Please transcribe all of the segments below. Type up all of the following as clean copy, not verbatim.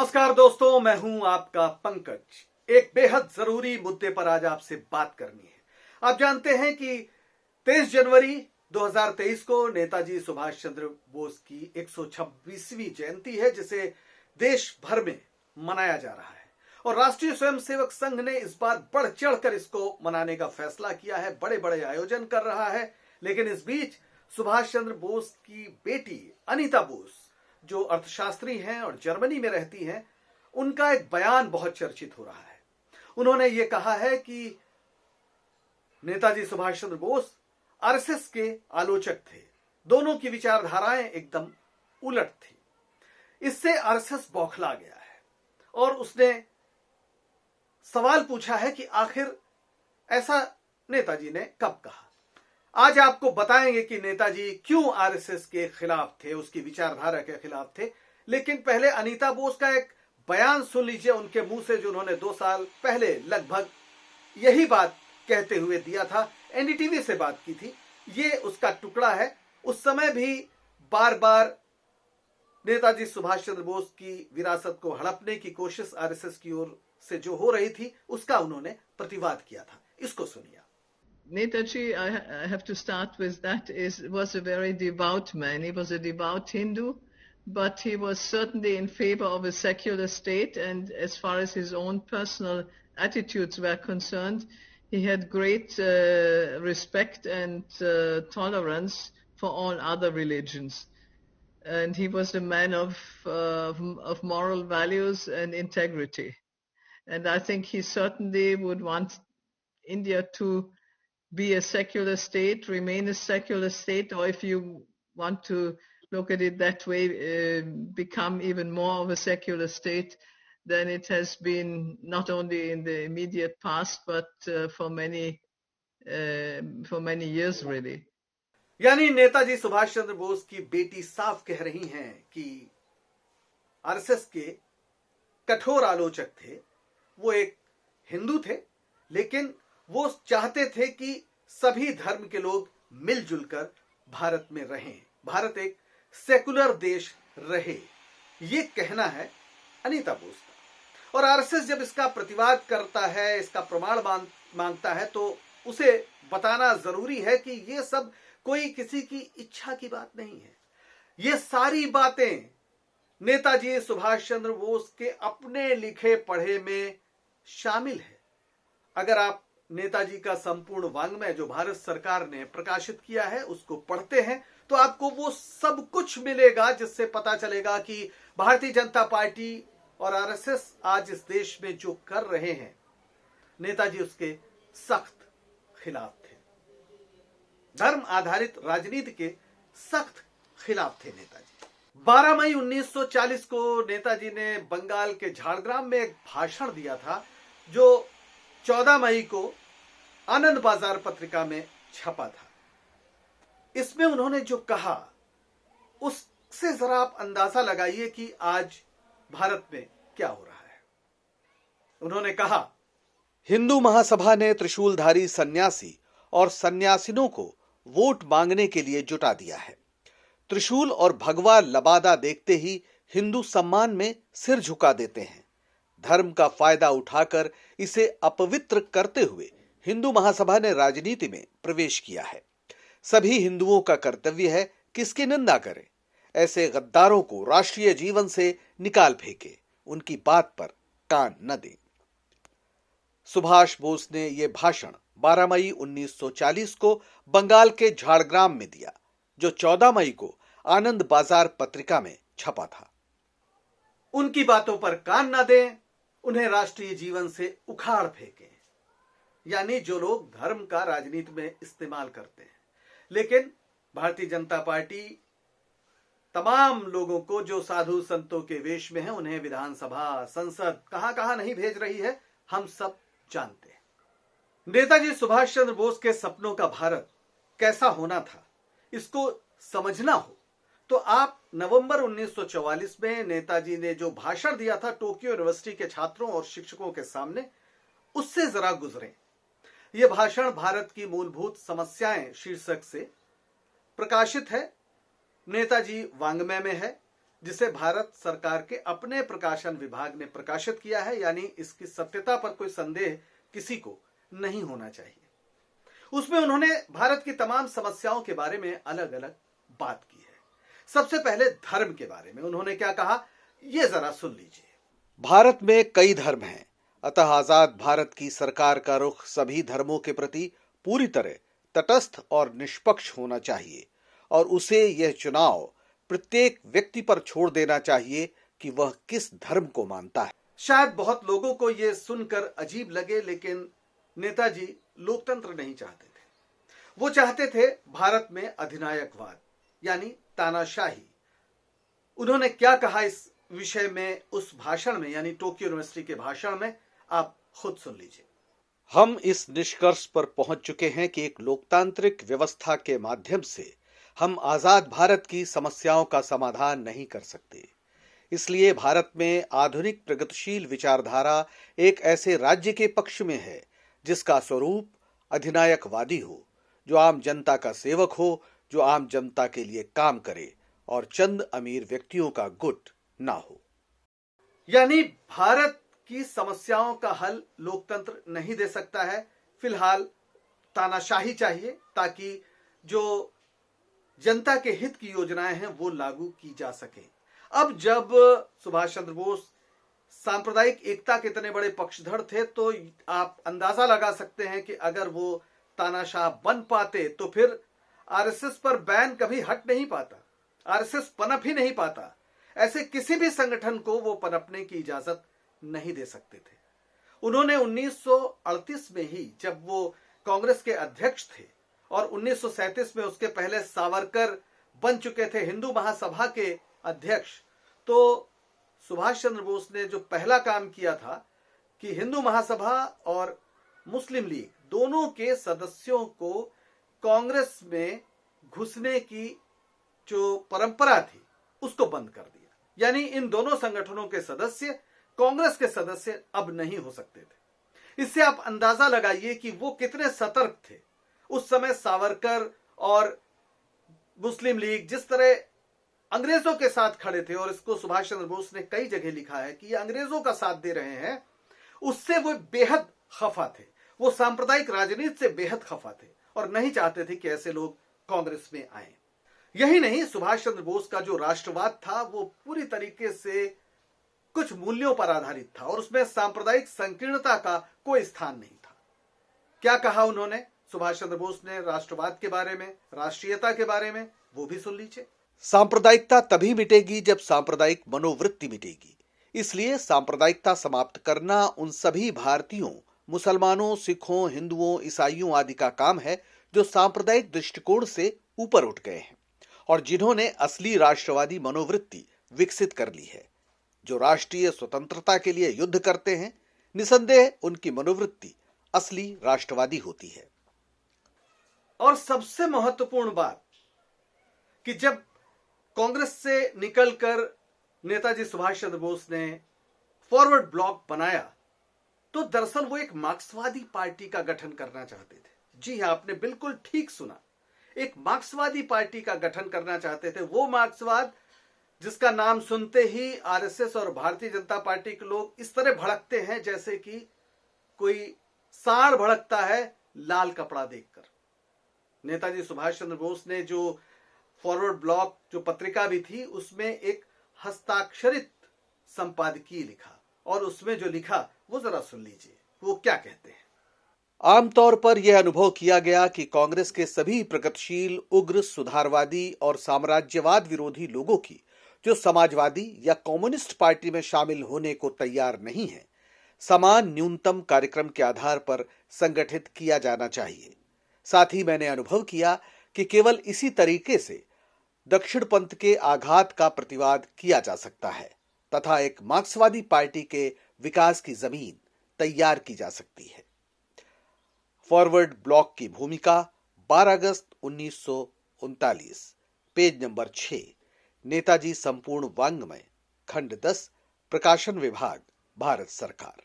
नमस्कार दोस्तों, मैं हूं आपका पंकज। एक बेहद जरूरी मुद्दे पर आज आपसे बात करनी है। आप जानते हैं कि 23 जनवरी 2023 को नेताजी सुभाष चंद्र बोस की 126वीं जयंती है, जिसे देश भर में मनाया जा रहा है। और राष्ट्रीय स्वयंसेवक संघ ने इस बार बढ़ चढ़कर इसको मनाने का फैसला किया है, बड़े बड़े आयोजन कर रहा है। लेकिन इस बीच सुभाष चंद्र बोस की बेटी अनीता बोस, जो अर्थशास्त्री हैं और जर्मनी में रहती हैं, उनका एक बयान बहुत चर्चित हो रहा है। उन्होंने ये कहा है कि नेताजी सुभाष चंद्र बोस आरएसएस के आलोचक थे। दोनों की विचारधाराएं एकदम उलट थी। इससे आरएसएस बौखला गया है और उसने सवाल पूछा है कि आखिर ऐसा नेताजी ने कब कहा। आज आपको बताएंगे कि नेताजी क्यों आरएसएस के खिलाफ थे, उसकी विचारधारा के खिलाफ थे। लेकिन पहले अनीता बोस का एक बयान सुन लीजिए उनके मुंह से, जो उन्होंने 2 साल पहले लगभग यही बात कहते हुए दिया था। एनडीटीवी से बात की थी, ये उसका टुकड़ा है। उस समय भी बार बार नेताजी सुभाष चंद्र बोस की विरासत को हड़पने की कोशिश आरएसएस की ओर से जो हो रही थी, उसका उन्होंने प्रतिवाद किया था। इसको सुनिए। Netaji, I have to start with that, was a very devout man. He was a devout Hindu, but he was certainly in favor of a secular state, and as far as his own personal attitudes were concerned, he had great respect and tolerance for all other religions. And he was a man of moral values and integrity. And I think he certainly would want India to be a secular state, remain a secular state, or if you want to look at it that way, become even more of a secular state than it has been, not only in the immediate past, but for many years really. यानी नेताजी सुभाष चंद्र बोस की बेटी साफ कह रही हैं कि RSS के कठोर आलोचक थे। वो एक हिंदू थे, लेकिन वो चाहते थे कि सभी धर्म के लोग मिलजुल कर भारत में रहें, भारत एक सेकुलर देश रहे। ये कहना है अनीता बोस का। और आरएसएस जब इसका प्रतिवाद करता है, इसका प्रमाण मांगता है, तो उसे बताना जरूरी है कि ये सब कोई किसी की इच्छा की बात नहीं है। ये सारी बातें नेताजी सुभाष चंद्र बोस के अपने लिखे पढ़े में शामिल है। अगर आप नेताजी का संपूर्ण वांग्मय जो भारत सरकार ने प्रकाशित किया है उसको पढ़ते हैं, तो आपको वो सब कुछ मिलेगा, जिससे पता चलेगा कि भारतीय जनता पार्टी और आरएसएस आज इस देश में जो कर रहे हैं, नेताजी उसके सख्त खिलाफ थे। धर्म आधारित राजनीति के सख्त खिलाफ थे नेताजी। 12 मई 1940 को नेताजी ने बंगाल के झाड़ग्राम में एक भाषण दिया था, जो 14 मई को आनंद बाजार पत्रिका में छपा था। इसमें उन्होंने जो कहा, उससे जरा आप अंदाजा लगाइए कि आज भारत में क्या हो रहा है। उन्होंने कहा, हिंदू महासभा ने त्रिशूलधारी सन्यासी और सन्यासिनों को वोट मांगने के लिए जुटा दिया है। त्रिशूल और भगवा लबादा देखते ही हिंदू सम्मान में सिर झुका देते हैं। धर्म का फायदा उठाकर इसे अपवित्र करते हुए हिंदू महासभा ने राजनीति में प्रवेश किया है। सभी हिंदुओं का कर्तव्य है कि इसकी निंदा करें। ऐसे गद्दारों को राष्ट्रीय जीवन से निकाल फेंके, उनकी बात पर कान न दें। सुभाष बोस ने यह भाषण 12 मई 1940 को बंगाल के झाड़ग्राम में दिया, जो 14 मई को आनंद बाजार पत्रिका में छपा था। उनकी बातों पर कान न दें, उन्हें राष्ट्रीय जीवन से उखाड़ फेंकें। यानी जो लोग धर्म का राजनीति में इस्तेमाल करते हैं। लेकिन भारतीय जनता पार्टी तमाम लोगों को जो साधु संतों के वेश में है, उन्हें विधानसभा, संसद कहां नहीं भेज रही है, हम सब जानते हैं। नेताजी सुभाष चंद्र बोस के सपनों का भारत कैसा होना था, इसको समझना हो तो आप नवंबर 1944 में नेताजी ने जो भाषण दिया था टोक्यो यूनिवर्सिटी के छात्रों और शिक्षकों के सामने, उससे जरा गुजरें। यह भाषण भारत की मूलभूत समस्याएं शीर्षक से प्रकाशित है। नेताजी वांग्मय में है। जिसे भारत सरकार के अपने प्रकाशन विभाग ने प्रकाशित किया है, यानी इसकी सत्यता पर कोई संदेह किसी को नहीं होना चाहिए। उसमें उन्होंने भारत की तमाम समस्याओं के बारे में अलग अलग बात की है। सबसे पहले धर्म के बारे में उन्होंने क्या कहा, ये जरा सुन लीजिए। भारत में कई धर्म हैं, अतः आजाद भारत की सरकार का रुख सभी धर्मों के प्रति पूरी तरह तटस्थ और निष्पक्ष होना चाहिए और उसे यह चुनाव प्रत्येक व्यक्ति पर छोड़ देना चाहिए कि वह किस धर्म को मानता है। शायद बहुत लोगों को यह सुनकर अजीब लगे, लेकिन नेताजी लोकतंत्र नहीं चाहते थे। वो चाहते थे भारत में अधिनायकवाद यानी तानाशाही। उन्होंने क्या कहा इस विषय में उस भाषण में, यानी टोक्यो यूनिवर्सिटी के भाषण में, आप खुद सुन लीजिए। हम इस निष्कर्ष पर पहुंच चुके हैं कि एक लोकतांत्रिक व्यवस्था के माध्यम से हम आजाद भारत की समस्याओं का समाधान नहीं कर सकते। इसलिए भारत में आधुनिक प्रगतिशील विचारधारा एक ऐसे राज्य के पक्ष में है जिसका स्वरूप अधिनायकवादी हो, जो आम जनता का सेवक हो, जो आम जनता के लिए काम करे और चंद अमीर व्यक्तियों का गुट ना हो। यानी भारत की समस्याओं का हल लोकतंत्र नहीं दे सकता है। फिलहाल तानाशाही चाहिए ताकि जो जनता के हित की योजनाएं हैं वो लागू की जा सके। अब जब सुभाष चंद्र बोस सांप्रदायिक एकता के इतने बड़े पक्षधर थे, तो आप अंदाजा लगा सकते हैं कि अगर वो तानाशाह बन पाते तो फिर आरएसएस पर बैन कभी हट नहीं पाता, आरएसएस पनप ही नहीं पाता। ऐसे किसी भी संगठन को वो पनपने की इजाजत नहीं दे सकते थे। उन्होंने 1938 में ही, जब वो कांग्रेस के अध्यक्ष थे और 1937 में उसके पहले सावरकर बन चुके थे हिंदू महासभा के अध्यक्ष, तो सुभाष चंद्र बोस ने जो पहला काम किया था कि हिंदू महासभा और मुस्लिम लीग दोनों के सदस्यों को कांग्रेस में घुसने की जो परंपरा थी उसको बंद कर दिया। यानी इन दोनों संगठनों के सदस्य कांग्रेस के सदस्य अब नहीं हो सकते थे। इससे आप अंदाजा लगाइए कि वो कितने सतर्क थे। उस समय सावरकर और मुस्लिम लीग जिस तरह अंग्रेजों के साथ खड़े थे, और इसको सुभाष चंद्र बोस ने कई जगह लिखा है कि ये अंग्रेजों का साथ दे रहे हैं, उससे वो बेहद खफा थे। वो सांप्रदायिक राजनीति से बेहद खफा थे और नहीं चाहते थे कि ऐसे लोग कांग्रेस में आए। यही नहीं, सुभाष चंद्र बोस का जो राष्ट्रवाद था वो पूरी तरीके से कुछ मूल्यों पर आधारित था और उसमें सांप्रदायिक संकीर्णता का कोई स्थान नहीं था। क्या कहा उन्होंने सुभाष चंद्र बोस ने राष्ट्रवाद के बारे में, राष्ट्रीयता के बारे में, वो भी सुन लीजिए। सांप्रदायिकता तभी मिटेगी जब सांप्रदायिक मनोवृत्ति मिटेगी। इसलिए सांप्रदायिकता समाप्त करना उन सभी भारतीयों, मुसलमानों, सिखों, हिंदुओं, ईसाइयों आदि का काम है जो सांप्रदायिक दृष्टिकोण से ऊपर उठ गए हैं और जिन्होंने असली राष्ट्रवादी मनोवृत्ति विकसित कर ली है। जो राष्ट्रीय स्वतंत्रता के लिए युद्ध करते हैं, निसंदेह उनकी मनोवृत्ति असली राष्ट्रवादी होती है। और सबसे महत्वपूर्ण बात कि जब कांग्रेस से निकलकर नेताजी सुभाष चंद्र बोस ने फॉरवर्ड ब्लॉक बनाया, तो दरअसल वो एक मार्क्सवादी पार्टी का गठन करना चाहते थे। जी हां, आपने बिल्कुल ठीक सुना, एक मार्क्सवादी पार्टी का गठन करना चाहते थे। वो मार्क्सवाद जिसका नाम सुनते ही आरएसएस और भारतीय जनता पार्टी के लोग इस तरह भड़कते हैं जैसे कि कोई सांड भड़कता है लाल कपड़ा देखकर। नेताजी सुभाष चंद्र बोस ने जो फॉरवर्ड ब्लॉक जो पत्रिका भी थी, उसमें एक हस्ताक्षरित संपादकीय लिखा और उसमें जो लिखा वो जरा सुन लीजिए, वो क्या कहते हैं। आमतौर पर यह अनुभव किया गया कि कांग्रेस के सभी प्रगतिशील, उग्र, सुधारवादी और साम्राज्यवाद विरोधी लोगों की जो समाजवादी या कम्युनिस्ट पार्टी में शामिल होने को तैयार नहीं है, समान न्यूनतम कार्यक्रम के आधार पर संगठित किया जाना चाहिए। साथ ही मैंने अनुभव किया कि केवल इसी तरीके से दक्षिणपंथ के आघात का प्रतिवाद किया जा सकता है तथा एक मार्क्सवादी पार्टी के विकास की जमीन तैयार की जा सकती है। फॉरवर्ड ब्लॉक की भूमिका 12 अगस्त 1939, पेज नंबर 6, नेताजी संपूर्ण वाङ्मय, खंड 10, प्रकाशन विभाग, भारत सरकार।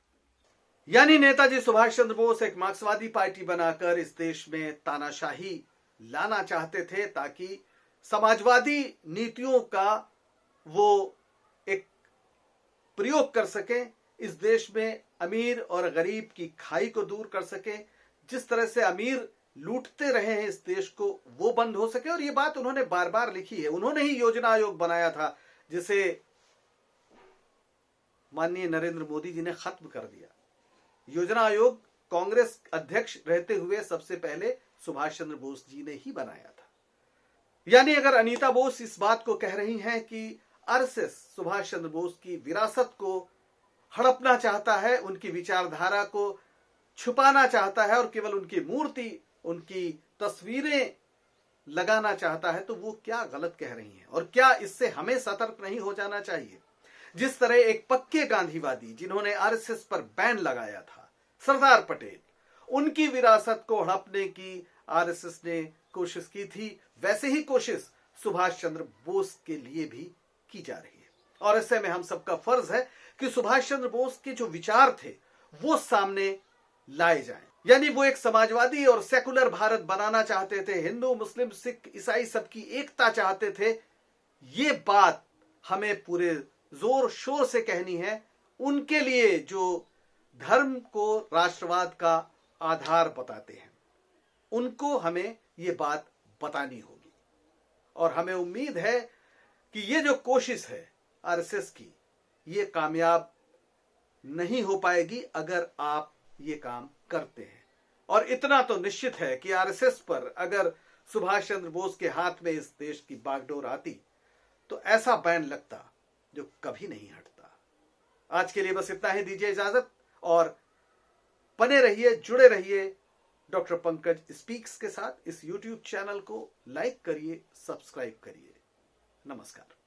यानी नेताजी सुभाष चंद्र बोस एक मार्क्सवादी पार्टी बनाकर इस देश में तानाशाही लाना चाहते थे ताकि समाजवादी नीतियों का वो एक प्रयोग कर सकें, इस देश में अमीर और गरीब की खाई को दूर कर सकें, जिस तरह से अमीर लूटते रहे हैं इस देश को वो बंद हो सके। और ये बात उन्होंने बार बार लिखी है। उन्होंने ही योजना आयोग बनाया था जिसे माननीय नरेंद्र मोदी जी ने खत्म कर दिया। योजना आयोग कांग्रेस अध्यक्ष रहते हुए सबसे पहले सुभाष चंद्र बोस जी ने ही बनाया था। यानी अगर अनीता बोस इस बात को कह रही हैं कि आरएसएस सुभाष चंद्र बोस की विरासत को हड़पना चाहता है, उनकी विचारधारा को छुपाना चाहता है और केवल उनकी मूर्ति, उनकी तस्वीरें लगाना चाहता है, तो वो क्या गलत कह रही हैं। और क्या इससे हमें सतर्क नहीं हो जाना चाहिए? जिस तरह एक पक्के गांधीवादी जिन्होंने आरएसएस पर बैन लगाया था, सरदार पटेल, उनकी विरासत को हड़पने की आरएसएस ने कोशिश की थी, वैसे ही कोशिश सुभाष चंद्र बोस के लिए भी की जा रही है। और ऐसे में हम सबका फर्ज है कि सुभाष चंद्र बोस के जो विचार थे वो सामने लाए जाएं। यानी वो एक समाजवादी और सेकुलर भारत बनाना चाहते थे, हिंदू, मुस्लिम, सिख, ईसाई सबकी एकता चाहते थे। ये बात हमें पूरे जोर शोर से कहनी है उनके लिए जो धर्म को राष्ट्रवाद का आधार बताते हैं, उनको हमें ये बात बतानी होगी। और हमें उम्मीद है कि ये जो कोशिश है आरएसएस की, ये कामयाब नहीं हो पाएगी अगर आप ये काम करते हैं। और इतना तो निश्चित है कि आरएसएस पर अगर सुभाष चंद्र बोस के हाथ में इस देश की बागडोर आती तो ऐसा बैन लगता जो कभी नहीं हटता। आज के लिए बस इतना ही, दीजिए इजाजत और बने रहिए, जुड़े रहिए डॉक्टर पंकज स्पीक्स के साथ। इस YouTube चैनल को लाइक करिए, सब्सक्राइब करिए। नमस्कार।